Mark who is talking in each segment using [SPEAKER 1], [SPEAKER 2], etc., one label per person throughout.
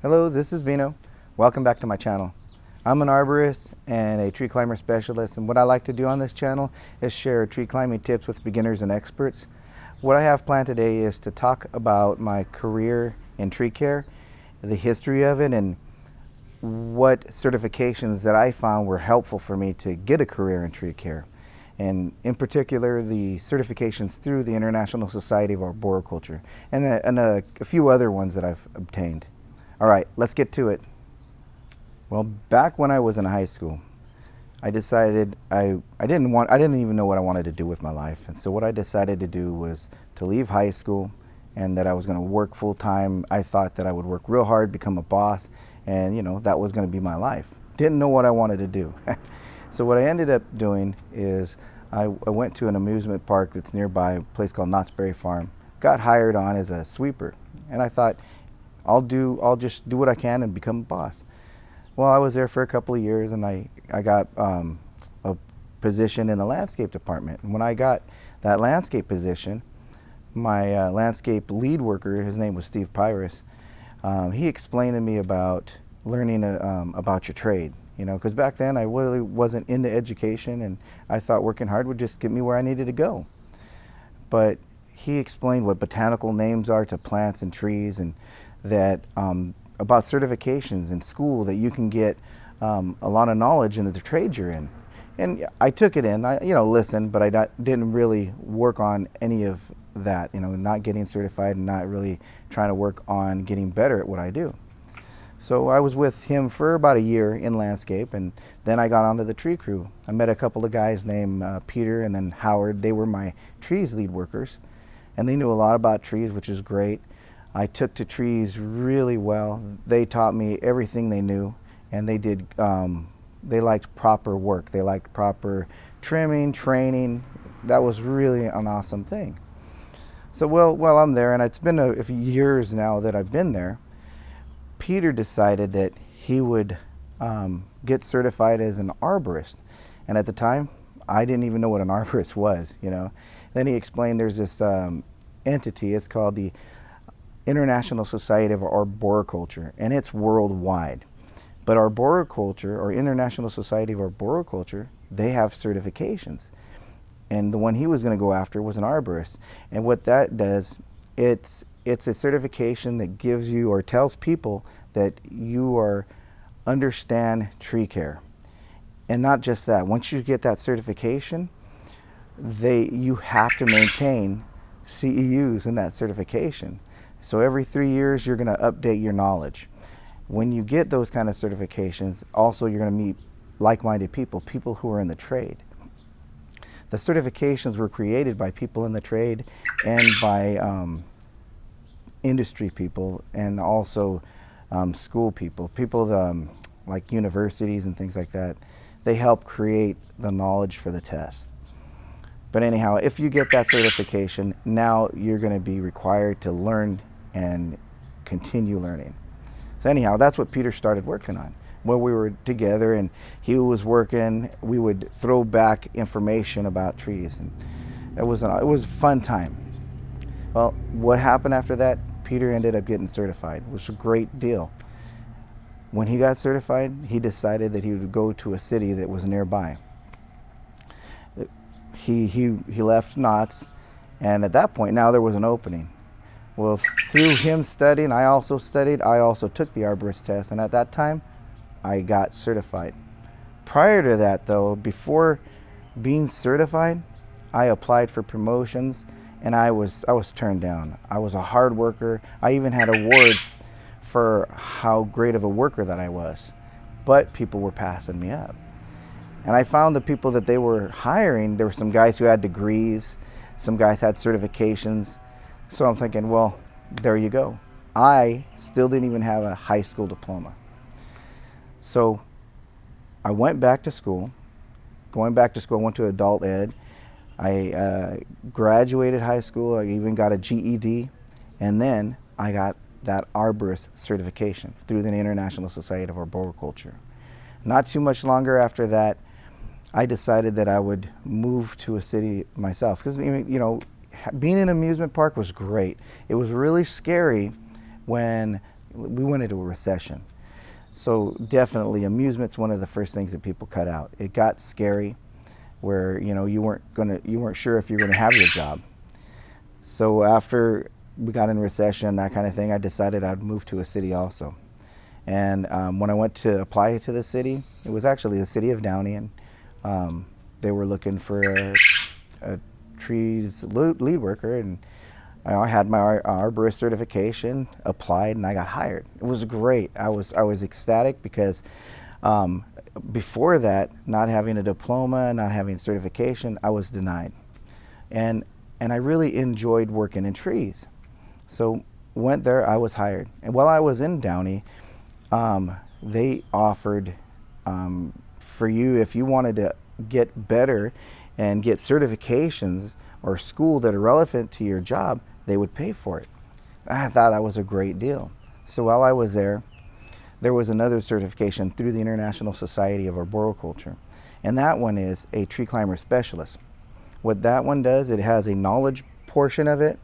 [SPEAKER 1] Hello, this is Bino. Welcome back to my channel. I'm an arborist and a tree climber specialist, and what I like to do on this channel is share tree climbing tips with beginners and experts. What I have planned today is to talk about my career in tree care, the history of it, and what certifications that I found were helpful for me to get a career in tree care, and in particular the certifications through the International Society of Arboriculture and a few other ones that I've obtained. All right, let's get to it. Well, back when I was in high school, I decided I didn't even know what I wanted to do with my life. And so what I decided to do was to leave high school and that I was going to work full time. I thought that I would work real hard, become a boss, and that was going to be my life. Didn't know what I wanted to do. So what I ended up doing is I went to an amusement park that's nearby, a place called Knott's Berry Farm. Got hired on as a sweeper, and I thought, I'll just do what I can and become a boss. Well, I was there for a couple of years, and I got a position in the landscape department. And when I got that landscape position, my landscape lead worker, his name was Steve Pyrus, he explained to me about learning about your trade. Because back then I really wasn't into education, and I thought working hard would just get me where I needed to go. But he explained what botanical names are to plants and trees, and that about certifications in school that you can get a lot of knowledge in the trade you're in. And I took it in, I listened, but I didn't really work on any of that, not getting certified and not really trying to work on getting better at what I do. So I was with him for about a year in landscape, and then I got onto the tree crew. I met a couple of guys named Peter and then Howard. They were my trees lead workers, and they knew a lot about trees, which is great. I took to trees really well. They taught me everything they knew, and they liked proper work. They liked proper trimming, training. That was really an awesome thing. So while I'm there, and it's been a few years now that I've been there, Peter decided that he would get certified as an arborist. And at the time, I didn't even know what an arborist was, Then he explained there's this entity, it's called the International Society of Arboriculture, and it's worldwide. But arboriculture, or International Society of Arboriculture, they have certifications. And the one he was going to go after was an arborist. And what that does, it's a certification that gives you or tells people that you understand tree care. And not just that, once you get that certification, you have to maintain CEUs in that certification. So every 3 years, you're going to update your knowledge. When you get those kind of certifications, also you're going to meet like-minded people who are in the trade. The certifications were created by people in the trade and by industry people, and also school people like universities and things like that. They help create the knowledge for the test. But anyhow, if you get that certification, now you're going to be required to learn and continue learning. So anyhow, that's what Peter started working on. When we were together and he was working, we would throw back information about trees, and it was a fun time. Well, what happened after that? Peter ended up getting certified. It was a great deal. When he got certified, he decided that he would go to a city that was nearby. He left Knott's, and at that point now there was an opening. Well, through him studying, I also studied. I also took the arborist test, and at that time I got certified. Prior to that, though, before being certified, I applied for promotions, and I was turned down. I was a hard worker. I even had awards for how great of a worker that I was, but people were passing me up. And I found the people that they were hiring, there were some guys who had degrees, some guys had certifications. So I'm thinking, well, there you go. I still didn't even have a high school diploma. So I went back to school. Going back to school, I went to adult ed. I graduated high school. I even got a GED. And then I got that arborist certification through the International Society of Arboriculture. Not too much longer after that, I decided that I would move to a city myself. Because, being in an amusement park was great. It was really scary when We went into a recession. So definitely amusement's one of the first things that people cut out. It got scary where, you weren't sure if you were gonna have your job. So after we got in recession, that kind of thing, I decided I'd move to a city also. And when I went to apply to the city, it was actually the city of Downey, and they were looking for a trees lead worker, and I had my arborist certification, applied, and I got hired. It was great. I was ecstatic because before that, not having a diploma, not having certification, I was denied. And I really enjoyed working in trees. So went there, I was hired. And while I was in Downey, they offered for you, if you wanted to get better and get certifications or school that are relevant to your job, they would pay for it. I thought that was a great deal. So while I was there was another certification through the International Society of Arboriculture. And that one is a tree climber specialist. What that one does, it has a knowledge portion of it,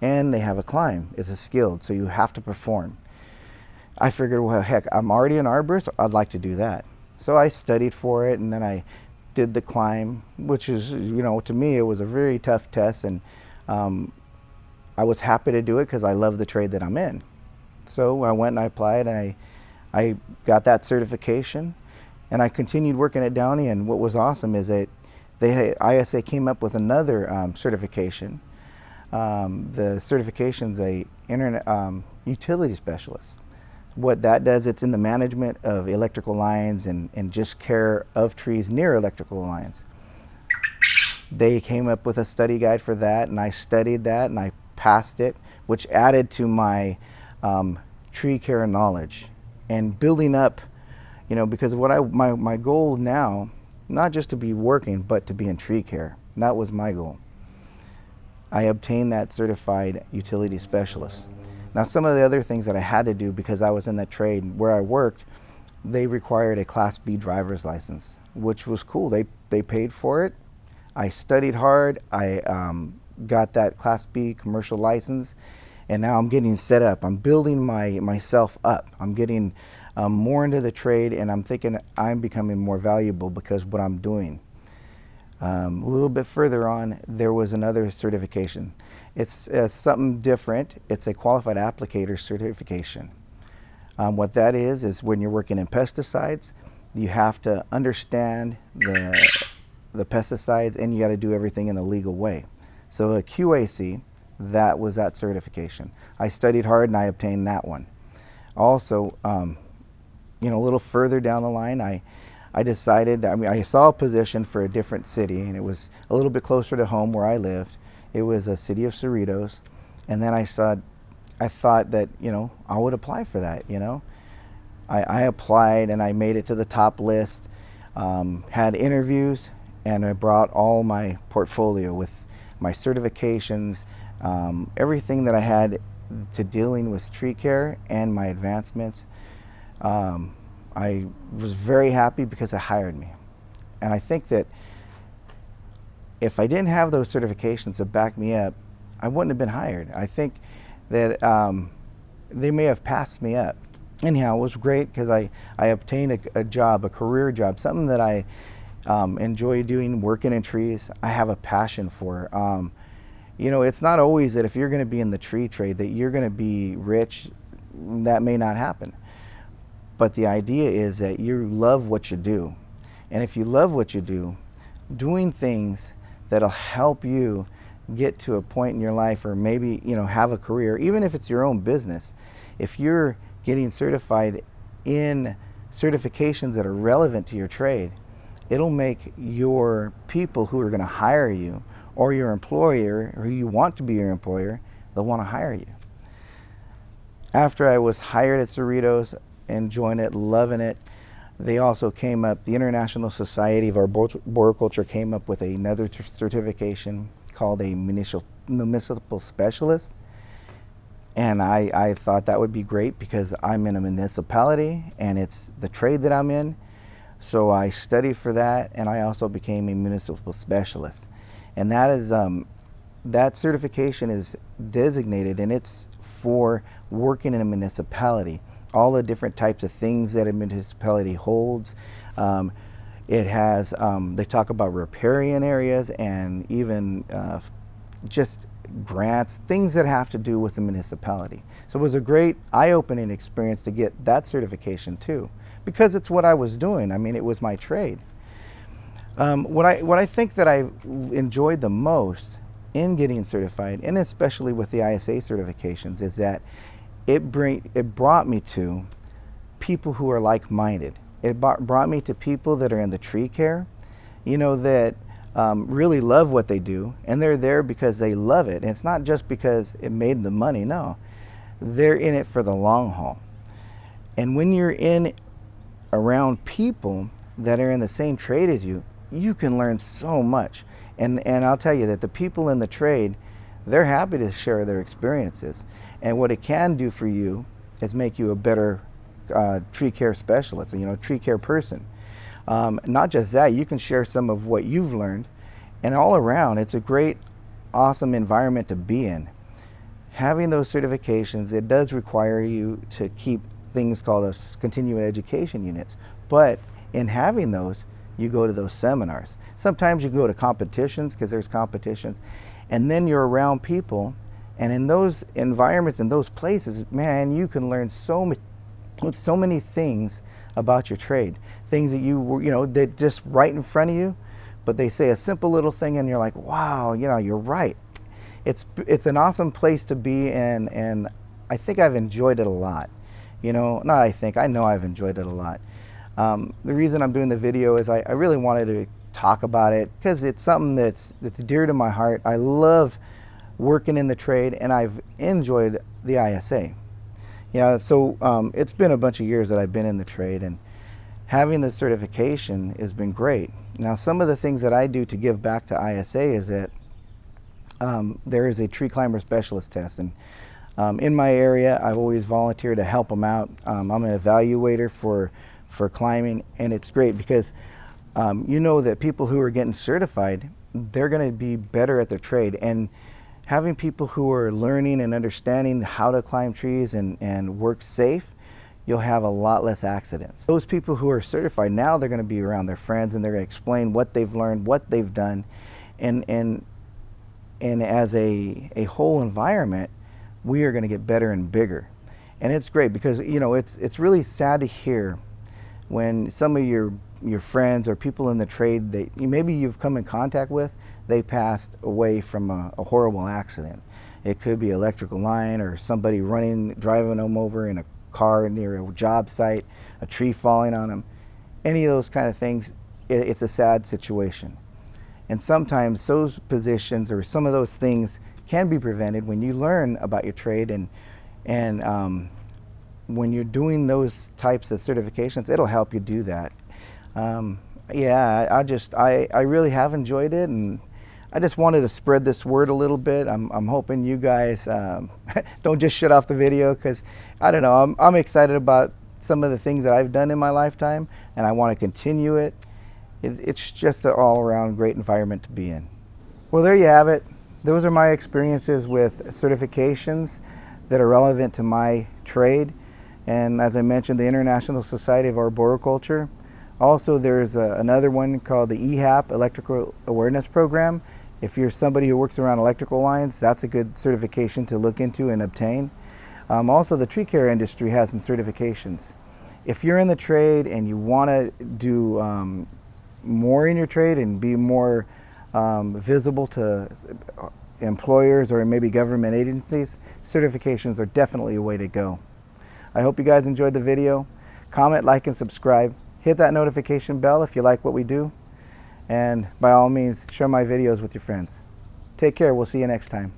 [SPEAKER 1] and they have a climb. It's a skilled, so you have to perform. I figured, well, heck, I'm already an arborist, I'd like to do that. So I studied for it, and then I did the climb, which is, to me, it was a very tough test, and I was happy to do it because I love the trade that I'm in. So I went and I applied, and I got that certification, and I continued working at Downey. And what was awesome is that ISA came up with another certification. The certification's a utility specialist. What that does, it's in the management of electrical lines and just care of trees near electrical lines. They came up with a study guide for that, and I studied that, and I passed it, which added to my tree care knowledge and building up, because what my goal now, not just to be working, but to be in tree care. And that was my goal. I obtained that certified utility specialist. Now, some of the other things that I had to do because I was in that trade where I worked, they required a Class B driver's license, which was cool. They paid for it. I studied hard. I got that Class B commercial license, and now I'm getting set up. I'm building myself up. I'm getting more into the trade, and I'm thinking I'm becoming more valuable because of what I'm doing. A little bit further on, there was another certification. It's something different. It's a qualified applicator certification. What that is when you're working in pesticides, you have to understand the pesticides, and you got to do everything in a legal way. So a QAC, that was that certification. I studied hard and I obtained that one. Also, a little further down the line, I decided that, I saw a position for a different city, and it was a little bit closer to home where I lived. It was a city of Cerritos, and then I thought that, I would apply for that, I applied, and I made it to the top list, had interviews, and I brought all my portfolio with my certifications, everything that I had to dealing with tree care and my advancements. I was very happy because it hired me. And I think that if I didn't have those certifications to back me up, I wouldn't have been hired. I think that they may have passed me up. Anyhow, it was great because I obtained a job, a career job, something that I enjoy doing, working in trees. I have a passion for. It's not always that if you're going to be in the tree trade that you're going to be rich. That may not happen. But the idea is that you love what you do. And if you love what you do, doing things that'll help you get to a point in your life, or maybe, have a career, even if it's your own business, if you're getting certified in certifications that are relevant to your trade, it'll make your people who are going to hire you, or your employer, or who you want to be your employer, they'll want to hire you. After I was hired at Cerritos, enjoying it, loving it, they also came up, the International Society of Arboriculture came up with another certification called a municipal specialist. And I thought that would be great because I'm in a municipality and it's the trade that I'm in. So I studied for that, and I also became a municipal specialist. And that is that certification is designated, and it's for working in a municipality, all the different types of things that a municipality holds. It has, they talk about riparian areas and even just grants, things that have to do with the municipality. So it was a great eye-opening experience to get that certification too, because it's what I was doing. I mean, it was my trade. What I think that I enjoyed the most in getting certified, and especially with the ISA certifications, is that it brought me to people who are like-minded. It brought me to people that are in the tree care, that really love what they do, and they're there because they love it. And it's not just because it made them money, no. They're in it for the long haul. And when you're around people that are in the same trade as you, you can learn so much. And I'll tell you that the people in the trade, they're happy to share their experiences. And what it can do for you is make you a better tree care specialist, tree care person. Not just that, you can share some of what you've learned, and all around, it's a great, awesome environment to be in. Having those certifications, it does require you to keep things called as continuing education units, but in having those, you go to those seminars. Sometimes you go to competitions, because there's competitions, and then you're around people, and in those environments, in those places, man, you can learn so many things about your trade. Things that that just right in front of you, but they say a simple little thing and you're like, wow, you're right. It's an awesome place to be in, and I think I've enjoyed it a lot. I know I've enjoyed it a lot. The reason I'm doing the video is I really wanted to talk about it because it's something that's dear to my heart. I love working in the trade, and I've enjoyed the ISA. So it's been a bunch of years that I've been in the trade, and having the certification has been great. Now, some of the things that I do to give back to ISA is that there is a tree climber specialist test, and in my area, I've always volunteered to help them out. I'm an evaluator for climbing, and it's great because that people who are getting certified, they're going to be better at their trade, and having people who are learning and understanding how to climb trees and work safe, you'll have a lot less accidents. Those people who are certified, now they're going to be around their friends, and they're going to explain what they've learned, what they've done, and as a whole environment, we are going to get better and bigger. And it's great because it's really sad to hear when some of your friends or people in the trade that maybe you've come in contact with, they passed away from a horrible accident. It could be electrical line, or somebody driving them over in a car near a job site, a tree falling on them. Any of those kind of things, it's a sad situation. And sometimes those positions or some of those things can be prevented when you learn about your trade, and when you're doing those types of certifications, it'll help you do that. I really have enjoyed it, and I just wanted to spread this word a little bit. I'm hoping you guys don't just shut off the video, because I don't know, I'm excited about some of the things that I've done in my lifetime, and I want to continue it. It's just an all-around great environment to be in. Well, there you have it. Those are my experiences with certifications that are relevant to my trade. And as I mentioned, the International Society of Arboriculture. Also, there's another one called the EHAP, Electrical Awareness Program. If you're somebody who works around electrical lines, that's a good certification to look into and obtain. Also, the tree care industry has some certifications. If you're in the trade and you want to do more in your trade and be more visible to employers or maybe government agencies, certifications are definitely a way to go. I hope you guys enjoyed the video. Comment, like, and subscribe. Hit that notification bell if you like what we do. And by all means, share my videos with your friends. Take care. We'll see you next time.